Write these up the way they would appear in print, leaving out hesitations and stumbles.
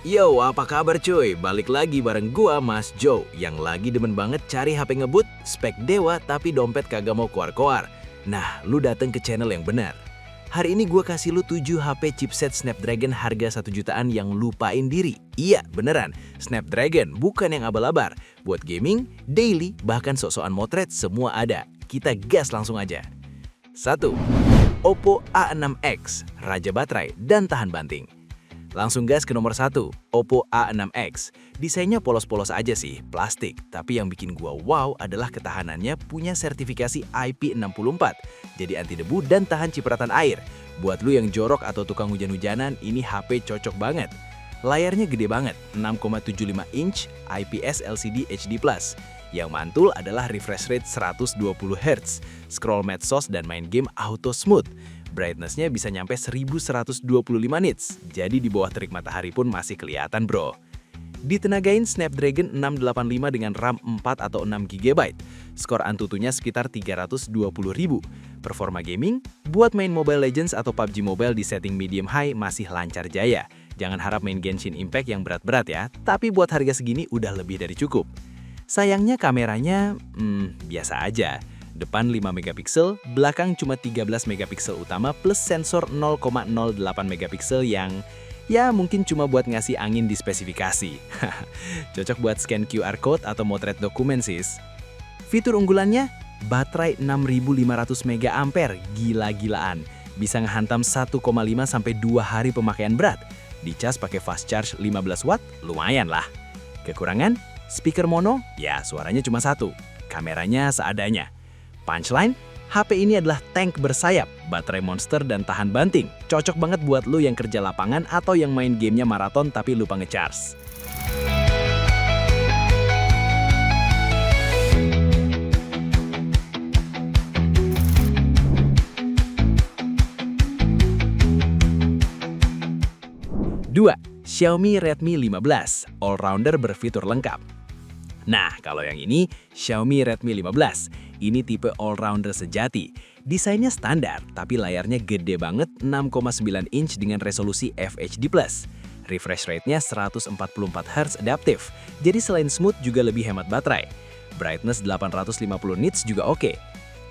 Yo, apa kabar cuy? Balik lagi bareng gua Mas Joe yang lagi demen banget cari HP ngebut, spek dewa tapi dompet kagak mau keluar-keluar. Nah, lu dateng ke channel yang benar. Hari ini gua kasih lu 7 HP chipset Snapdragon harga 1 jutaan yang lupain diri. Iya, beneran. Snapdragon, bukan yang abal-abar. Buat gaming, daily, bahkan sok-sokan motret semua ada. Kita gas langsung aja. 1. Oppo A6X, raja baterai dan tahan banting. Langsung gas ke nomor 1, Oppo A6X. Desainnya polos-polos aja sih, plastik. Tapi yang bikin gua wow adalah ketahanannya punya sertifikasi IP64. Jadi anti debu dan tahan cipratan air. Buat lu yang jorok atau tukang hujan-hujanan, ini HP cocok banget. Layarnya gede banget, 6,75 inch IPS LCD HD+. Yang mantul adalah refresh rate 120 Hz, scroll medsos dan main game auto smooth. Brightness-nya bisa nyampe 1125 nits, jadi di bawah terik matahari pun masih kelihatan bro. Ditenagain Snapdragon 685 dengan RAM 4 atau 6 GB, skor Antutunya sekitar 320.000. Performa gaming, buat main Mobile Legends atau PUBG Mobile di setting medium high masih lancar jaya. Jangan harap main Genshin Impact yang berat-berat ya, tapi buat harga segini udah lebih dari cukup. Sayangnya kameranya, biasa aja. Depan 5 megapiksel, belakang cuma 13 megapiksel utama plus sensor 0,08 megapiksel yang ya mungkin cuma buat ngasih angin di spesifikasi. Cocok buat scan QR code atau motret dokumen sis. Fitur unggulannya, baterai 6500 mAh, gila-gilaan. Bisa ngehantam 1,5 sampai 2 hari pemakaian berat. Dicas pakai fast charge 15 watt, lumayan lah. Kekurangan, speaker mono, ya suaranya cuma satu. Kameranya seadanya. Punchline, HP ini adalah tank bersayap, baterai monster dan tahan banting. Cocok banget buat lu yang kerja lapangan atau yang main gamenya maraton tapi lupa ngecharge. Dua, Xiaomi Redmi 15, all-rounder berfitur lengkap. Nah, kalau yang ini, Xiaomi Redmi 15. Ini tipe all-rounder sejati. Desainnya standar, tapi layarnya gede banget 6,9 inch dengan resolusi FHD+. Refresh rate-nya 144 Hz adaptif, jadi selain smooth juga lebih hemat baterai. Brightness 850 nits juga oke.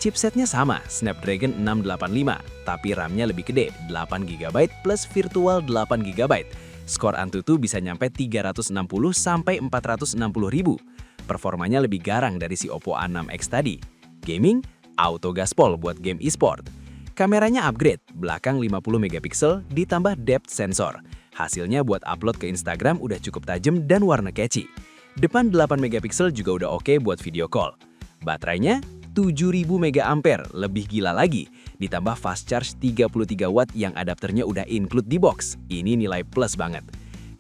Chipsetnya sama, Snapdragon 685, tapi RAM-nya lebih gede, 8 GB plus virtual 8 GB. Skor Antutu bisa nyampe 360 sampai 460.000. Performanya lebih garang dari si Oppo A6X tadi. Gaming, auto gaspol buat game e-sport. Kameranya upgrade, belakang 50 megapiksel ditambah depth sensor. Hasilnya buat upload ke Instagram udah cukup tajam dan warna catchy. Depan 8 megapiksel juga udah oke buat video call. Baterainya 7000 mAh, lebih gila lagi. Ditambah fast charge 33 watt yang adapternya udah include di box. Ini nilai plus banget.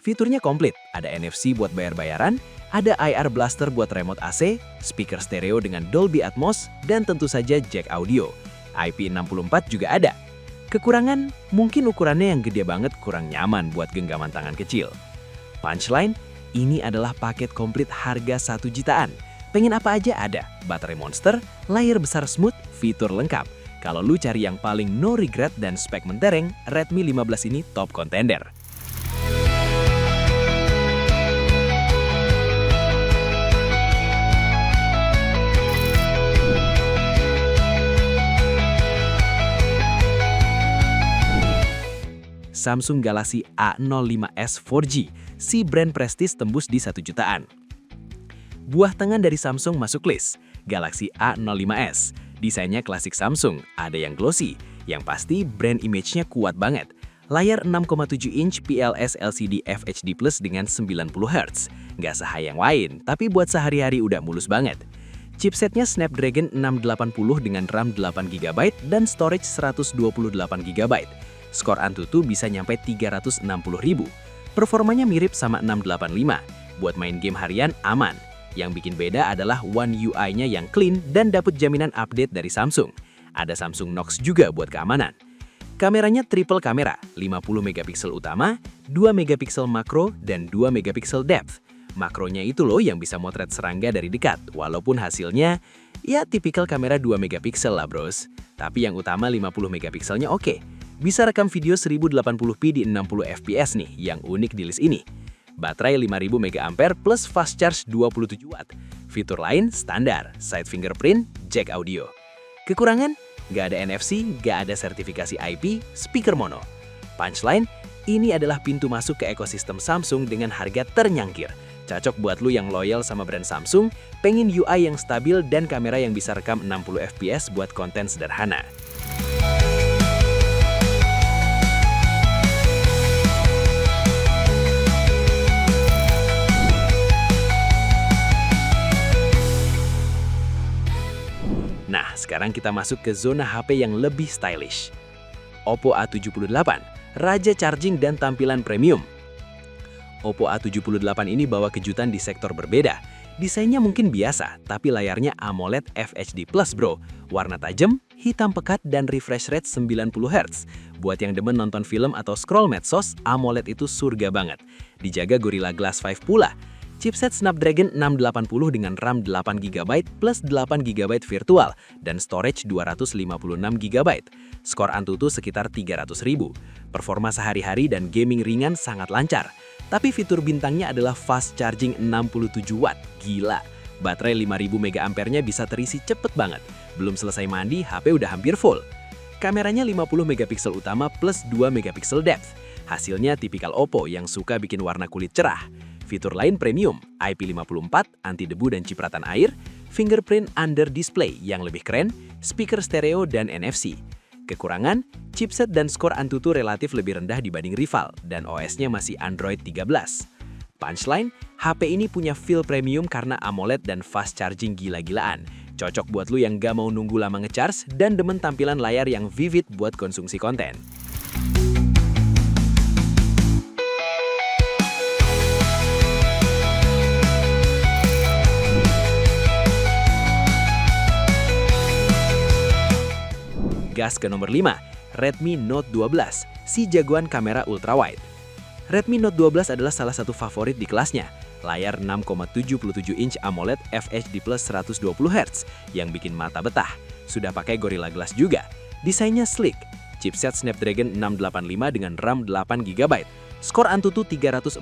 Fiturnya komplit, ada NFC buat bayar-bayaran, ada IR blaster buat remote AC, speaker stereo dengan Dolby Atmos, dan tentu saja jack audio. IP64 juga ada. Kekurangan, mungkin ukurannya yang gede banget kurang nyaman buat genggaman tangan kecil. Punchline, ini adalah paket komplit harga 1 jutaan. Pengen apa aja ada, baterai monster, layar besar smooth, fitur lengkap. Kalau lu cari yang paling no regret dan spek mentereng, Redmi 15 ini top contender. Samsung Galaxy A05s 4G, si brand prestis tembus di 1 jutaan. Buah tangan dari Samsung masuk list, Galaxy A05s. Desainnya klasik Samsung, ada yang glossy, yang pasti brand image-nya kuat banget. Layar 6,7 inch PLS LCD FHD+ dengan 90 Hz. Nggak sehai yang lain, tapi buat sehari-hari udah mulus banget. Chipsetnya Snapdragon 680 dengan RAM 8 GB dan storage 128 GB. Skor Antutu bisa nyampe 360.000. Performanya mirip sama 685. Buat main game harian aman. Yang bikin beda adalah One UI-nya yang clean dan dapat jaminan update dari Samsung. Ada Samsung Knox juga buat keamanan. Kameranya triple kamera, 50 megapiksel utama, 2 megapiksel makro, dan 2 megapiksel depth. Makronya itu loh yang bisa motret serangga dari dekat, walaupun hasilnya ya tipikal kamera 2 megapiksel lah bros. Tapi yang utama 50 megapikselnya oke. Bisa rekam video 1080p di 60 fps nih, yang unik di list ini. Baterai 5000 mAh plus fast charge 27 watt. Fitur lain standar, side fingerprint, jack audio. Kekurangan? Nggak ada NFC, nggak ada sertifikasi IP, speaker mono. Punchline, ini adalah pintu masuk ke ekosistem Samsung dengan harga ternyangkir. Cocok buat lu yang loyal sama brand Samsung, pengen UI yang stabil dan kamera yang bisa rekam 60 fps buat konten sederhana. Nah, sekarang kita masuk ke zona HP yang lebih stylish. Oppo A78, raja charging dan tampilan premium. Oppo A78 ini bawa kejutan di sektor berbeda. Desainnya mungkin biasa, tapi layarnya AMOLED FHD Plus bro. Warna tajam, hitam pekat, dan refresh rate 90 Hz. Buat yang demen nonton film atau scroll medsos, AMOLED itu surga banget. Dijaga Gorilla Glass 5 pula. Chipset Snapdragon 680 dengan RAM 8GB plus 8GB virtual dan storage 256GB. Skor Antutu sekitar 300.000. Performa sehari-hari dan gaming ringan sangat lancar. Tapi fitur bintangnya adalah fast charging 67 watt. Gila. Baterai 5000 mAh-nya bisa terisi cepet banget. Belum selesai mandi, HP udah hampir full. Kameranya 50 megapiksel utama plus 2 megapiksel depth. Hasilnya tipikal Oppo yang suka bikin warna kulit cerah. Fitur lain premium, IP54, anti debu dan cipratan air, fingerprint under display yang lebih keren, speaker stereo dan NFC. Kekurangan, chipset dan skor Antutu relatif lebih rendah dibanding rival, dan OS-nya masih Android 13. Punchline, HP ini punya feel premium karena AMOLED dan fast charging gila-gilaan. Cocok buat lu yang gak mau nunggu lama ngecharge dan demen tampilan layar yang vivid buat konsumsi konten. Gas ke nomor 5, Redmi Note 12, si jagoan kamera ultrawide. Redmi Note 12 adalah salah satu favorit di kelasnya. Layar 6,77 inch AMOLED FHD plus 120Hz yang bikin mata betah. Sudah pakai Gorilla Glass juga. Desainnya sleek. Chipset Snapdragon 685 dengan RAM 8GB. Skor Antutu 346.000.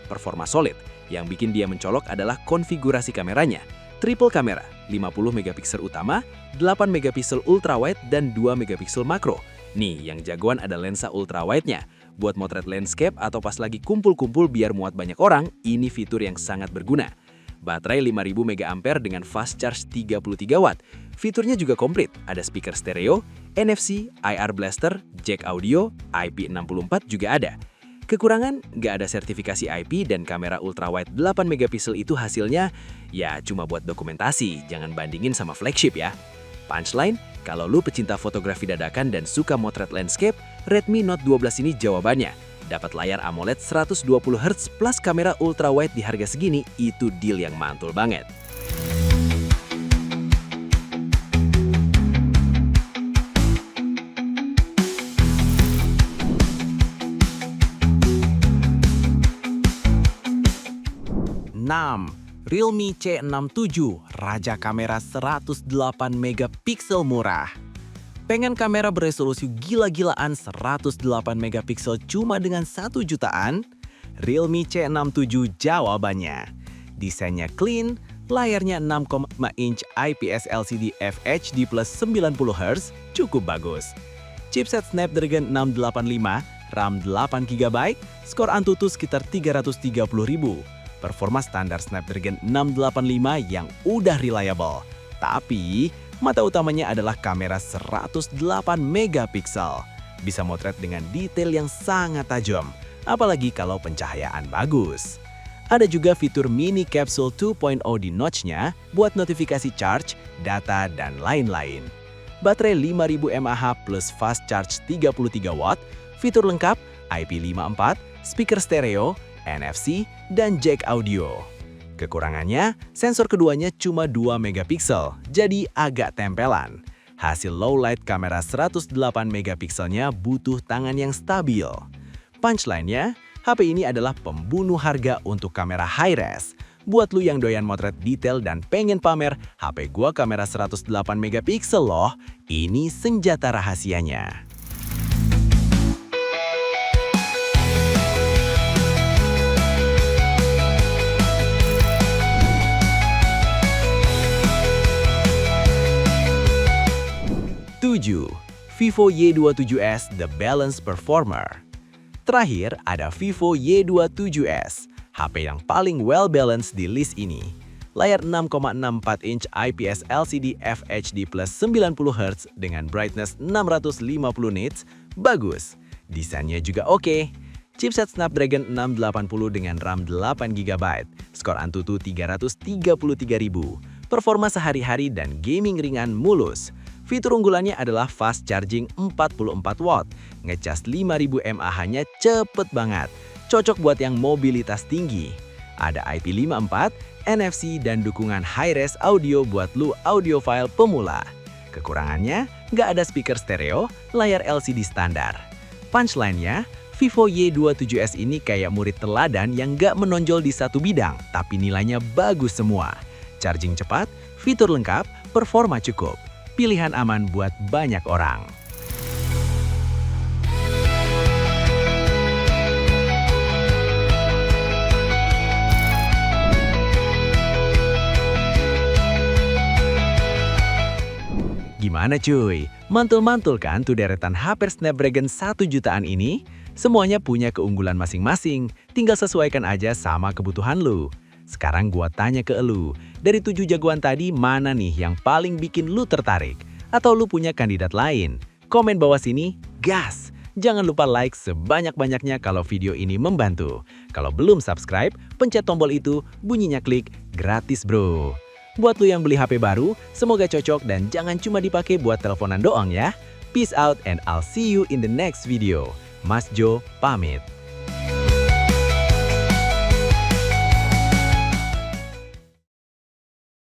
Performa solid. Yang bikin dia mencolok adalah konfigurasi kameranya. Triple kamera, 50 megapiksel utama, 8 megapiksel ultrawide, dan 2 megapiksel makro. Nih, yang jagoan ada lensa ultrawide-nya. Buat motret landscape atau pas lagi kumpul-kumpul biar muat banyak orang, ini fitur yang sangat berguna. Baterai 5000 mAh dengan fast charge 33 watt. Fiturnya juga komplit, ada speaker stereo, NFC, IR blaster, jack audio, IP64 juga ada. Kekurangan, nggak ada sertifikasi IP dan kamera ultrawide 8 megapiksel itu hasilnya ya cuma buat dokumentasi, jangan bandingin sama flagship ya. Punchline, kalau lu pecinta fotografi dadakan dan suka motret landscape, Redmi Note 12 ini jawabannya. Dapat layar AMOLED 120Hz plus kamera ultrawide di harga segini, itu deal yang mantul banget. Realme C67, raja kamera 108 megapiksel murah. Pengen kamera beresolusi gila-gilaan 108 megapiksel cuma dengan 1 jutaan? Realme C67 jawabannya. Desainnya clean, layarnya 6,5 inch IPS LCD FHD plus 90Hz, cukup bagus. Chipset Snapdragon 685, RAM 8GB, skor Antutu sekitar 330.000. Performa standar Snapdragon 685 yang udah reliable. Tapi, mata utamanya adalah kamera 108 megapiksel. Bisa motret dengan detail yang sangat tajam, apalagi kalau pencahayaan bagus. Ada juga fitur mini capsule 2.0 di notch-nya buat notifikasi charge, data, dan lain-lain. Baterai 5000 mAh plus fast charge 33 watt, fitur lengkap, IP54, speaker stereo, NFC, dan jack audio. Kekurangannya, sensor keduanya cuma 2 megapiksel, jadi agak tempelan. Hasil low light kamera 108 megapikselnya butuh tangan yang stabil. Punchline-nya, HP ini adalah pembunuh harga untuk kamera high-res. Buat lu yang doyan motret detail dan pengen pamer, HP gua kamera 108 megapiksel loh, ini senjata rahasianya. Vivo Y27s The Balance Performer. Terakhir, ada Vivo Y27s, HP yang paling well-balanced di list ini. Layar 6,64 inch IPS LCD FHD plus 90Hz dengan brightness 650 nits, bagus. Desainnya juga oke. Chipset Snapdragon 680 dengan RAM 8GB, skor Antutu 333.000, performa sehari-hari dan gaming ringan mulus. Fitur unggulannya adalah fast charging 44 watt, ngecas 5000 mAh-nya cepet banget, cocok buat yang mobilitas tinggi. Ada IP54, NFC, dan dukungan high-res audio buat lu audiophile pemula. Kekurangannya, nggak ada speaker stereo, layar LCD standar. Punchline-nya, Vivo Y27s ini kayak murid teladan yang nggak menonjol di satu bidang, tapi nilainya bagus semua. Charging cepat, fitur lengkap, performa cukup. Pilihan aman buat banyak orang. Gimana cuy? Mantul-mantul kan tuh deretan HP Snapdragon 1 jutaan ini? Semuanya punya keunggulan masing-masing, tinggal sesuaikan aja sama kebutuhan lu. Sekarang gua tanya ke elu, dari 7 jagoan tadi mana nih yang paling bikin lu tertarik? Atau lu punya kandidat lain? Komen bawah sini, gas! Jangan lupa like sebanyak-banyaknya kalau video ini membantu. Kalau belum subscribe, pencet tombol itu, bunyinya klik, gratis bro. Buat lu yang beli HP baru, semoga cocok dan jangan cuma dipakai buat teleponan doang ya. Peace out and I'll see you in the next video. Mas Jo pamit.